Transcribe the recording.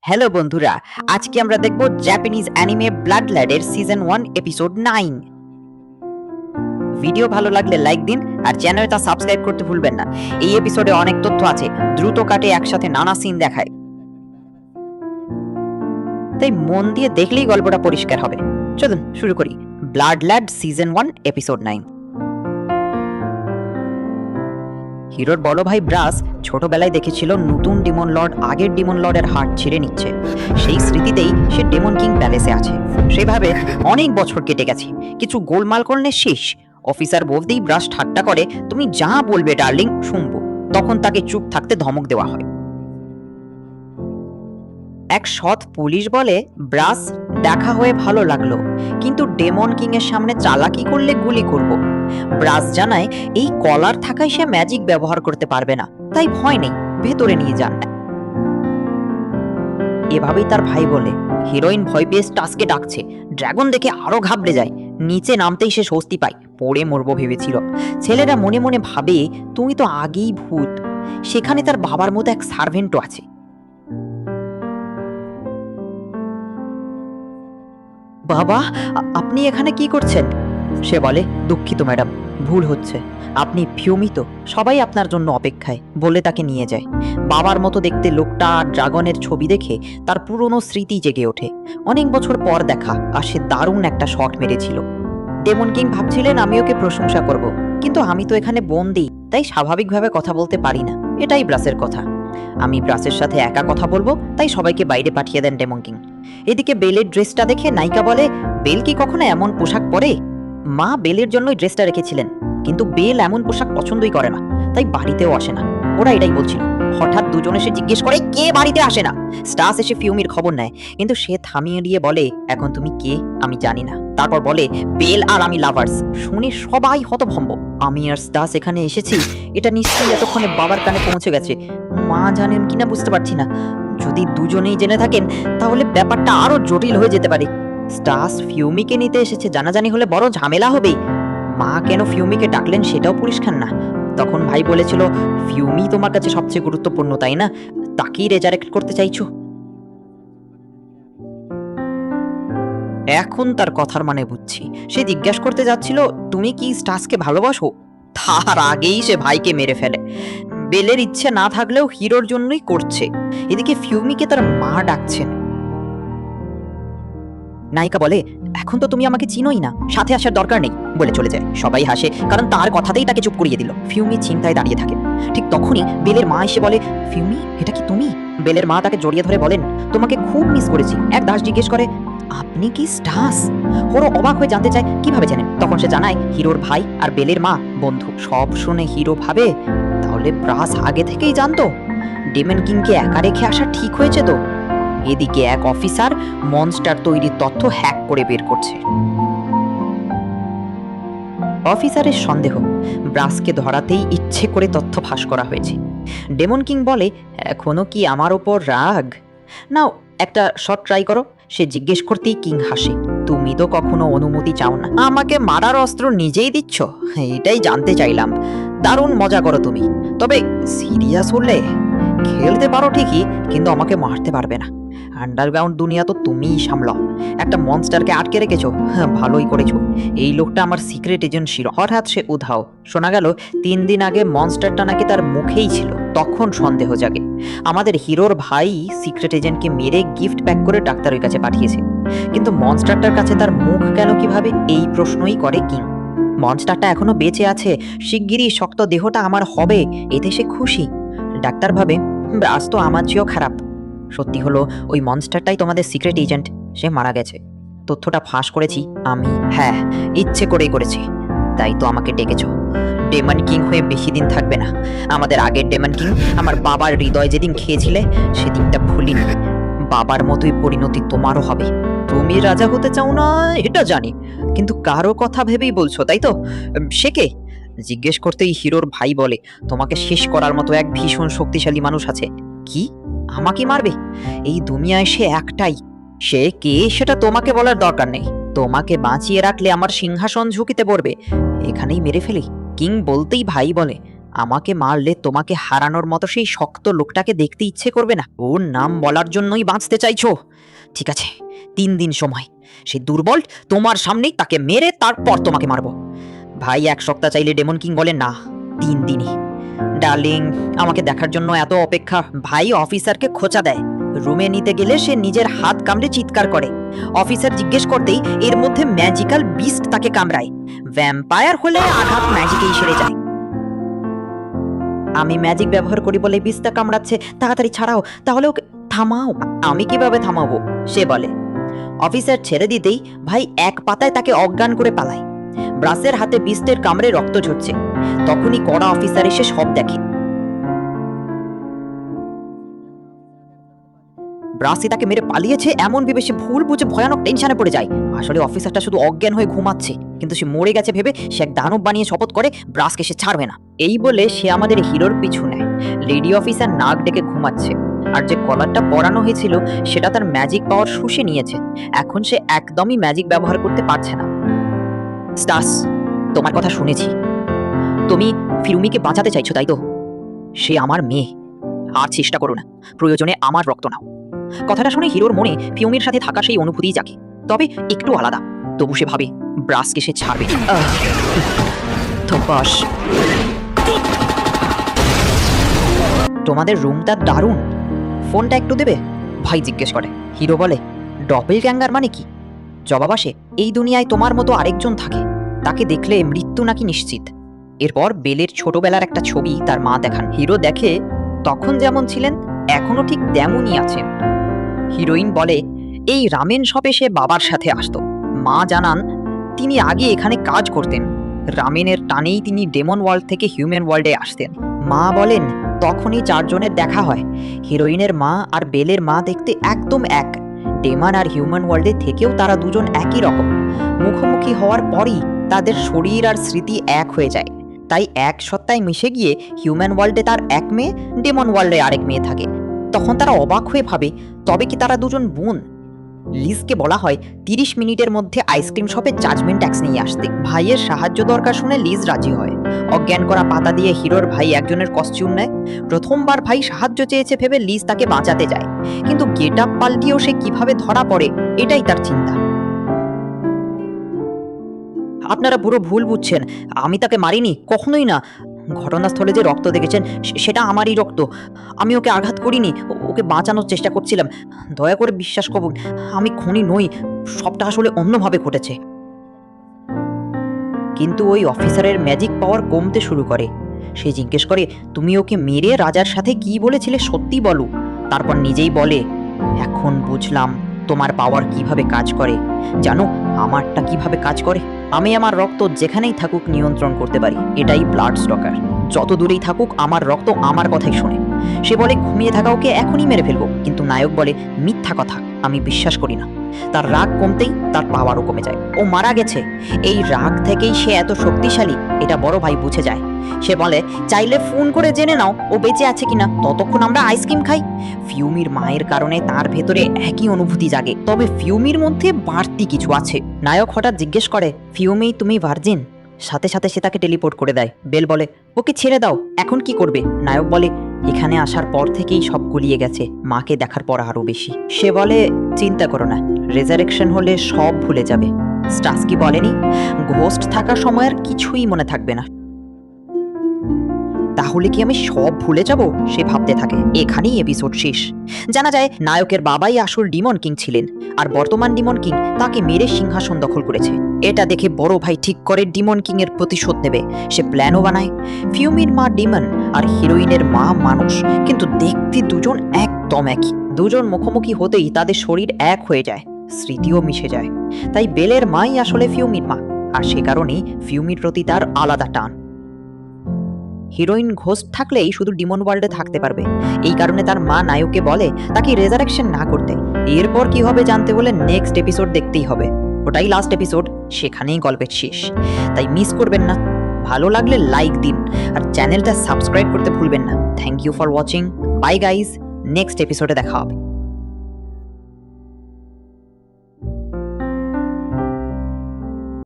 Hello বন্ধুরা, আজকে আমরা দেখব জাপানিজ অ্যানিমে ব্লাড ল্যাডের সিজন 1 এপিসোড 9। ভিডিও ভালো লাগলে লাইক দিন আর চ্যানেলটা সাবস্ক্রাইব করতে ভুলবেন না। এই এপিসোডে অনেক তথ্য আছে, দ্রুত কাটে একসাথে নানা সিন দেখায়, তাই মন দিয়ে দেখলেই গল্পটা পরিষ্কার হবে। চলুন শুরু করি। Blood lad season 1 episode 9। হিরোর বড় ভাই ব্রাস ছোটবেলায় দেখেছিল নতুন ডিমন লর্ড আগের ডিমন লর্ডের হার্ট ছিঁড়ে নিচ্ছে। সেই স্মৃতিতেই সে ডেমন কিং প্যালেসে আছে। সেভাবে অনেক বছর কেটে গেছে, কিছু গোলমাল করলে শেষ। অফিসার বলতেই ব্রাস ঠাট্টা করে, তুমি যা বলবে ডার্লিং শুনবো। তখন তাকে চুপ থাকতে ধমক দেওয়া হয়। এক সৎ পুলিশ বলে, ব্রাস দেখা হয়ে ভালো লাগলো, কিন্তু ডেমন কিং এর সামনে চালাকি করলে গুলি করব। ব্রাস জানায় এই কলার থাকায় সে ম্যাজিক ব্যবহার করতে পারবে না, তাই ভয় নেই, ভেতরে নিয়ে যান। এভাবেই তার ভাই বলে। হিরোইন ভয় পেয়ে স্টাসকে ডাকছে। ড্রাগন দেখে আরো ঘাবড়ে যায়। নিচে নামতেই সে স্বস্তি পায়, পড়ে মরবো ভেবেছিল। ছেলেরা মনে মনে ভাবে, তুমি তো আগেই ভূত। সেখানে তার বাবার মতো এক সার্ভেন্টও আছে। বাবা, আপনি এখানে কি করছেন? সে বলে, দুঃখিত ম্যাডাম, ভুল হচ্ছে। আপনি ফিউমিতো, সবাই আপনার জন্য অপেক্ষায়, বলে তাকে নিয়ে যায়। বাবার মতো দেখতে লোকটা ড্রাগনের ছবি দেখে তার পুরনো স্মৃতি জেগে ওঠে। অনেক বছর পর দেখা, আর সে দারুণ একটা শট মেরেছিল। ডেমন কিং ভাবছিলেন আমি ওকে প্রশংসা করব, কিন্তু আমি তো এখানে বন্দি, তাই স্বাভাবিকভাবে কথা বলতে পারি না। এটাই ব্রাসের কথা। আমি ব্রাসের সাথে একা কথা বলবো, তাই সবাইকে বাইরে পাঠিয়ে দেন ডেমন কিং। এদিকে বেলের ড্রেসটা দেখে নায়িকা বলে, বেল কি কখনো এমন পোশাক পরে? মা বেলের জন্যই ড্রেসটা রেখেছিলেন, কিন্তু বেল এমন পোশাক পছন্দই করে না, তাই বাড়িতেও আসে না। ওরা এটাই বলছিল। হঠাৎ দুজন এসে জিজ্ঞেস করে, কে বাড়িতে আসে না? স্টাস এসে ফিউমির খবর নেয়, কিন্তু সে থামিয়ে দিয়ে বলে, এখন তুমি কে আমি জানি না। তারপর বলে, বেল আর আমি লাভার্স। শুনে সবাই হতভম্ব। আমি আর স্টাস এখানে এসেছি, এটা নিশ্চয়ই এতক্ষণে বাবার কানে পৌঁছে গেছে। মা জানেন কিনা বুঝতে পারছি না। যদি দুজনেই জেনে থাকেন, তাহলে ব্যাপারটা আরো জটিল হয়ে যেতে পারে। স্টাস ফিউমিকে নিতে এসেছে, জানাজানি হলে বড় ঝামেলা হবে। মা কেন ফিউমিকে ডাকলেন সেটাও পরিষ্কার না। তখন ভাই বলেছিল, ফিউমি তোমার কাছে সবচেয়ে গুরুত্বপূর্ণ, তাই না? তাকেই রেজারেক্ট করতে চাইছো। এখন তার কথার মানে বুঝছি। সে জিজ্ঞাসা করতে যাচ্ছিল, তুমি কি স্টাসকে ভালোবাসো? তার আগেই সে ভাইকে মেরে ফেলে। বেলের ইচ্ছে না থাকলেও হিরোর জন্যই করছে। এদিকে ফিউমিকে তার মা ডাকছেন। নায়িকা বলে, এখন তো তুমি আমাকে চিনোই না, সাথে আসার দরকার নেই, বলে চলে যায়। সবাই হাসে, কারণ তার কথাতেই তাকে চুপ করিয়ে দিল। ফিউমি চিন্তায় দাঁড়িয়ে থাকে। ঠিক তখনই বেলের মা এসে বলে, ফিউমি, এটা কি তুমি? বেলের মা তাকে জড়িয়ে ধরে বলেন, তোমাকে খুব মিস করেছি। এক দাস জিজ্ঞেস করে, আপনি কি স্টাস? ওরা অবাক হয়ে জানতে চায়, কিভাবে জানেন? তখন সে জানায়, হিরোর ভাই আর বেলের মা বন্ধু। সব শুনে হিরো ভাবে, তাহলে ব্রাস আগে থেকেই জানতো। ডেমন কিংকে একা রেখে আসা ঠিক হয়েছে তো। এদিকে এক অফিসার মনস্টার তৈরির তথ্য হ্যাক করে বের করছে। অফিসারের সন্দেহ, ব্রাসকে ধরাতেই ইচ্ছে করে তথ্য ফাঁস করা হয়েছে। ডেমন কিং বলে, এখনো কি আমার ওপর রাগ? নাও একটা শট ট্রাই করো। সে জিজ্ঞেস করতেই কিং হাসে, তুমি তো কখনো অনুমতি চাও না, আমাকে মারার অস্ত্র নিজেই দিচ্ছ? এটাই জানতে চাইলাম। দারুণ মজা করো তুমি, তবে সিরিয়াস হলে খেলতে পারো ঠিকই, কিন্তু আমাকে মারতে পারবে না। আন্ডারগ্রাউন্ড দুনিয়া তো তুমিই সামলাও। একটা মনস্টারকে আটকে রেখেছো, ভালোই করেছো। এই লোকটা আমার সিক্রেট এজেন্ট ছিল। হঠাৎ সে উধাও। শোনা গেল 3 দিন আগে মনস্টারটা নাকি তার মুখেই ছিল। তখন সন্দেহ জাগে। আমাদের হিরোর ভাই সিক্রেট এজেন্টকে মেরে গিফট প্যাক করে ডাক্তারের কাছে পাঠিয়েছে, কিন্তু মনস্টারটার কাছে তার মুখ গেল কিভাবে, এই প্রশ্নই করে কিং। মনস্টারটা এখনো বেঁচে আছে, শিগগিরই শক্ত দেহটা আমার হবে, এতে সে খুশি। ডাক্তার ভাবে, ব্রাস তো আমার চেয়েও খারাপ। সত্যি হলো ওই মনস্টারটাই তোমাদের সিক্রেট এজেন্ট। সে মারা গেছে। তথ্যটা ফাঁস করেছি আমি। হ্যাঁ, ইচ্ছে করেই করেছি। তাই তো আমাকে ডেকেছো। ডেমন কিং হয়ে বেশি দিন থাকবে না। আমাদের আগের ডেমন কিং আমার বাবার হৃদয় যেদিন খেয়েছিলে, সেদিনটা ভুলিনি। বাবার মতোই পরিণতি তোমারও হবে। তুমি রাজা হতে চাও না এটা জানি, কিন্তু কারো কথা ভেবেই বলছো, তাই তো? সে কে? জিজ্ঞেস করতেই হিরোর ভাই বলে, তোমাকে শেষ করার মতো এক ভীষণ শক্তিশালী মানুষ আছে। কি? আমাকে মারবে? এই দুনিয়ায় সে একটাই। সে কে সেটা তোমাকে বলার দরকার নেই। তোমাকে বাঁচিয়ে রাখলে আমার সিংহাসন ঝুঁকিতে পড়বে। এখানেই মেরে ফেলি। কিং বলতেই ভাই বলে, আমাকে মারলে তোমাকে হারানোর মতো সেই শক্ত লোকটাকে দেখতে ইচ্ছে করবে না? ওর নাম বলার জন্যই বাঁচতে চাইছো? ঠিক আছে, 3 দিন সময়। সেই দুর্বল তোমার সামনেই তাকে মেরে তারপর তোমাকে মারবো। ভাই 1 সপ্তাহ চাইলে ডেমন কিং বলে না, 3 দিনই। ডার্লিং, আমাকে দেখার জন্য এত অপেক্ষা। ভাই অফিসারকে খোঁচা দেয়। রুমে নিতে গেলে সে নিজের হাত কামড়ে চিৎকার করে। অফিসার জিজ্ঞেস করতেই এর মধ্যে ম্যাজিক্যাল বিস্ট তাকে কামড়ায়। ভ্যাম্পায়ার হলে আঘাত ম্যাজিকেই সেরে যায়। আমি ম্যাজিক ব্যবহার করি বলে বিস্টটা কামড়াচ্ছে, তাড়াতাড়ি ছাড়াও, তাহলে ওকে থামাও। আমি কিভাবে থামাবো? সে বলে। অফিসার ছেড়ে দিতেই ভাই 1 পাতায় তাকে অজ্ঞান করে পালায়। ব্রাসের হাতে বিস্টের কামড়ে রক্ত ঝরছে। তখনই কড়া অফিসার এসে সব দেখে। ব্রাসি তাকে মেরে পালিয়েছে এমন ভেবে সে ভুল বুঝে ভয়ানক টেনশনে পড়ে যায়। আসলে অফিসারটা শুধু অজ্ঞান হয়ে ঘুমাচ্ছে, কিন্তু সে মরে গেছে ভেবে সে এক দানব বানিয়ে শপথ করে ব্রাসকে সে ছাড়বে না। এই বলে সে আমাদের হিরোর পিছু নেয়। লেডি অফিসার নাক ডেকে ঘুমাচ্ছে, আর যে কলারটা পরানো হয়েছিল সেটা তার ম্যাজিক পাওয়ার শুষে নিয়েছে। এখন সে একদমই ম্যাজিক ব্যবহার করতে পারছে না। স্টাস, তোমার কথা শুনেছি। তুমি ফিরুমিকে বাঁচাতে চাইছো, তাই তো? সে আমার মেয়ে। আর চেষ্টা করো না, প্রয়োজনে আমার রক্ত নাও। কথাটা শুনে হিরোর মনে ফিউমির সাথে থাকা সেই অনুভূতিই জাগে, তবে একটু আলাদা। তবু সে ভাবে ব্রাসকে সে ছাড়বে না। তোমাদের রুমটা দারুণ, ফোনটা একটু দেবে? ভাই জিজ্ঞেস করে। হিরো বলে, ডপেলগ্যাঙ্গার মানে কি? জবাব আসে, এই দুনিয়ায় তোমার মতো আরেকজন থাকে, তাকে দেখলে মৃত্যু নাকি নিশ্চিত। এরপর বেলের ছোটবেলার একটা ছবি তার মা দেখান। হিরো দেখে তখন যেমন ছিলেন এখনো ঠিক তেমনই আছেন। হিরোইন বলে, এই রামেন শপে সে বাবার সাথে আসতো। মা জানান তিনি আগে এখানে কাজ করতেন। রামেনের টানেই তিনি ডেমন ওয়ার্ল্ড থেকে হিউম্যান ওয়ার্ল্ডে আসতেন। মা বলেন তখনই 4 জনের দেখা হয়। হিরোইনের মা আর বেলের মা দেখতে একদম এক। ডেমন আর হিউম্যান ওয়ার্ল্ডে থেকেও তারা দুজন একই রকম। মুখোমুখি হওয়ার পরই তাদের শরীর আর স্মৃতি এক হয়ে যায়। তাই এক সত্তায় মিশে গিয়ে হিউম্যান ওয়ার্ল্ডে তার এক মেয়ে, ডেমন ওয়ার্ল্ডে আরেক মেয়ে থাকে। তখন তারা অবাক হয়ে ভাবে, তবে কি তারা দুজন বোন? লিজকে বলা হয় 30 মিনিটের মধ্যে আইসক্রিম শপে জাজমেন্ট ট্যাক্স নিয়ে আসতে। ভাইয়ের সাহায্য দরকার শুনে লিজ রাজি হয়। অজ্ঞান করা পাতা দিয়ে হিরোর ভাই একজনের কস্টিউম নেয়। প্রথমবার ভাই সাহায্য চেয়েছে ভেবে লিজ তাকে বাঁচাতে যায়, কিন্তু গেট আপ পাল্টিয়েও সে কিভাবে ধরা পড়ে এটাই তার চিন্তা। আপনারা পুরো ভুল বুঝছেন, আমি তাকে মারিনি, কখনোই না। ঘটনাস্থলে যে রক্ত দেখেছেন সেটা আমারই রক্ত। আমি ওকে আঘাত করিনি, ওকে বাঁচানোর চেষ্টা করছিলাম। দয়া করে বিশ্বাস করুন, আমি খুনি নই, সবটা আসলে অন্যভাবে ঘটেছে। কিন্তু ওই অফিসারের ম্যাজিক পাওয়ার কমতে শুরু করে। সে জিজ্ঞেস করে, তুমি ওকে মেরে রাজার সাথে কি বলেছিলে সত্যি বলো। তারপর নিজেই বলে, এখন বুঝলাম তোমার পাওয়ার কিভাবে কাজ করে। জানো আমারটা কিভাবে কাজ করে? আমি আমার রক্ত যেখানেই থাকুক নিয়ন্ত্রণ করতে পারি। এটাই ব্লাড স্টকার। যত দূরেই থাকুক আমার রক্ত আমার কথাই শোনে। সে বলে ঘুমিয়ে থাকা ওকে এখনই মেরে ফেলবো, কিন্তু নায়ক বলে মিথ্যা কথা, আমি বিশ্বাস করি না। তার রাগ কমতেই তার পাওয়ারও কমে যায়। ও মারা গেছে। এই রাগ থেকেই সে এত শক্তিশালী, এটা বড় ভাই বুঝে যায়। সে বলে, চাইলে ফোন করে জেনে নাও ও বেঁচে আছে কিনা, ততক্ষণ আমরা আইসক্রিম খাই। ফিউমির মায়ের কারণে তার ভেতরে একই অনুভূতি জাগে, তবে ফিউমির মধ্যে বাড়তি কিছু আছে। নায়ক হঠাৎ জিজ্ঞেস করে, ফিউমি তুমি ভার্জিন? সাথে সাথে সে তাকে টেলিপোর্ট করে দেয়। বেল বলে, ওকে ছেড়ে দাও, এখন কি করবে? নায়ক বলে, এখানে আসার পর থেকেই সব গুলিয়ে গেছে, মাকে দেখার পর আরো বেশি। সে বলে, চিন্তা করো না, রেজারেকশন হলে সব ভুলে যাবে। স্টাসকি বলেনি ঘোস্ট থাকা সময় আর কিছুই মনে থাকবে না। তাহলে কি আমি সব ভুলে যাব? সে ভাবতে থাকে। এখানেই এপিসোড শেষ। জানা যায় নায়কের বাবাই আসল ডিমন কিং ছিলেন, আর বর্তমান ডিমন কিং তাকে মেরে সিংহাসন দখল করেছে। এটা দেখে বড় ভাই ঠিক করে ডিমন কিং এর প্রতিশোধ নেবে। সে প্ল্যানও বানায়। ফিউমির মা ডিমন আর হিরোইনের মা মানুষ, কিন্তু দেখতে দুজন একদম একই। দুজন মুখোমুখি হতেই তাদের শরীর এক হয়ে যায়, স্মৃতিও মিশে যায়। তাই বেলের মাই আসলে ফিউমির মা, আর সে কারণেই ফিউমির প্রতি তার আলাদা টান। হিরোইন ঘোস্ট থাকলেই শুধু ডিমন ওয়ার্ল্ডে থাকতে পারবে। এই কারণে তার মা নায়ককে বলে তাকে রেজারেকশন না করতে। এরপর কি হবে জানতে হলে নেক্সট এপিসোড দেখতেই হবে। ওটাই লাস্ট এপিসোড, সেখানেই গল্পের শেষ। তাই মিস করবেন না। ভালো লাগলে লাইক দিন আর চ্যানেলটা সাবস্ক্রাইব করতে ভুলবেন না। Thank you for watching. Bye guys, next এপিসোডে দেখা হবে।